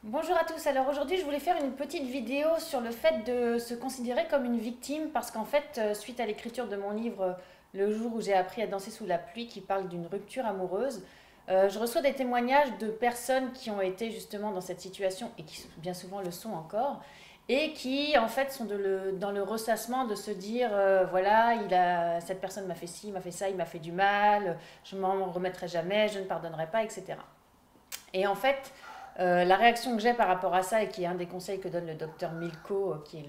Bonjour à tous, alors aujourd'hui je voulais faire une petite vidéo sur le fait de se considérer comme une victime parce qu'en fait suite à l'écriture de mon livre Le jour où j'ai appris à danser sous la pluie qui parle d'une rupture amoureuse, je reçois des témoignages de personnes qui ont été justement dans cette situation et qui bien souvent le sont encore et qui en fait sont dans le ressassement de se dire voilà cette personne m'a fait ci, m'a fait ça, il m'a fait du mal, je m'en remettrai jamais, je ne pardonnerai pas, etc. Et en fait, la réaction que j'ai par rapport à ça, et qui est un des conseils que donne le docteur Milko, qui est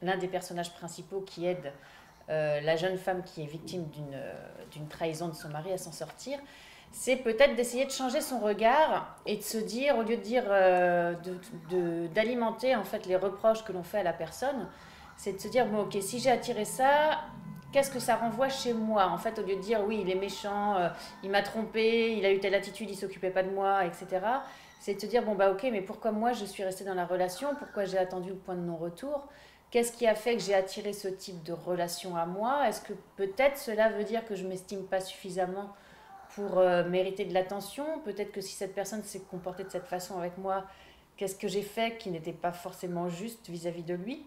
l'un des personnages principaux qui aide la jeune femme qui est victime d'une trahison de son mari à s'en sortir, c'est peut-être d'essayer de changer son regard et de se dire, au lieu de dire, d'alimenter en fait les reproches que l'on fait à la personne, c'est de se dire, bon ok, si j'ai attiré ça, qu'est-ce que ça renvoie chez moi? En fait, au lieu de dire, oui, il est méchant, il m'a trompé, il a eu telle attitude, il s'occupait pas de moi, etc. C'est de se dire, bon bah ok, mais pourquoi moi je suis restée dans la relation? Pourquoi j'ai attendu le point de non-retour? Qu'est-ce qui a fait que j'ai attiré ce type de relation à moi? Est-ce que peut-être cela veut dire que je ne m'estime pas suffisamment pour mériter de l'attention? Peut-être que si cette personne s'est comportée de cette façon avec moi, qu'est-ce que j'ai fait qui n'était pas forcément juste vis-à-vis de lui?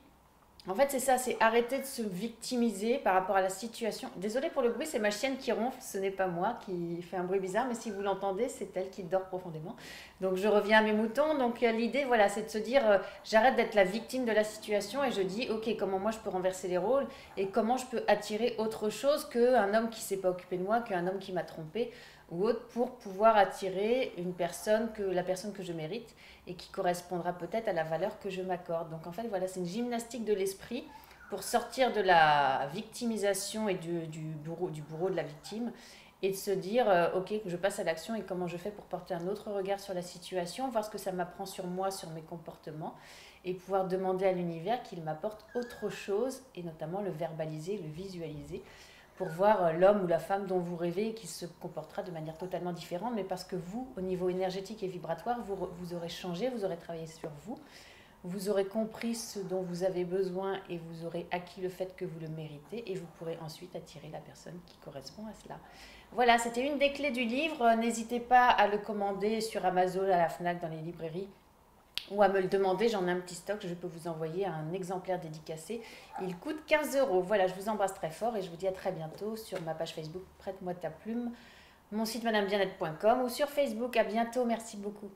En fait, c'est ça, c'est arrêter de se victimiser par rapport à la situation. Désolée pour le bruit, c'est ma chienne qui ronfle, ce n'est pas moi qui fait un bruit bizarre, mais si vous l'entendez, c'est elle qui dort profondément. Donc je reviens à mes moutons. Donc l'idée, voilà, c'est de se dire, j'arrête d'être la victime de la situation et je dis, ok, comment moi je peux renverser les rôles et comment je peux attirer autre chose qu'un homme qui ne s'est pas occupé de moi, qu'un homme qui m'a trompé ou autre, pour pouvoir attirer la personne que je mérite et qui correspondra peut-être à la valeur que je m'accorde. Donc en fait, voilà, c'est une gymnastique de l'esprit pour sortir de la victimisation et du bourreau de la victime et de se dire, ok, je passe à l'action et comment je fais pour porter un autre regard sur la situation, voir ce que ça m'apprend sur moi, sur mes comportements et pouvoir demander à l'univers qu'il m'apporte autre chose et notamment le verbaliser, le visualiser pour voir l'homme ou la femme dont vous rêvez qui se comportera de manière totalement différente, mais parce que vous, au niveau énergétique et vibratoire, vous aurez changé, vous aurez travaillé sur vous, vous aurez compris ce dont vous avez besoin et vous aurez acquis le fait que vous le méritez et vous pourrez ensuite attirer la personne qui correspond à cela. Voilà, c'était une des clés du livre. N'hésitez pas à le commander sur Amazon, à la Fnac, dans les librairies ou à me le demander, j'en ai un petit stock, je peux vous envoyer un exemplaire dédicacé. Il coûte 15 euros. Voilà, je vous embrasse très fort et je vous dis à très bientôt sur ma page Facebook Prête-moi ta plume, mon site madamebienet.com ou sur Facebook. À bientôt, merci beaucoup.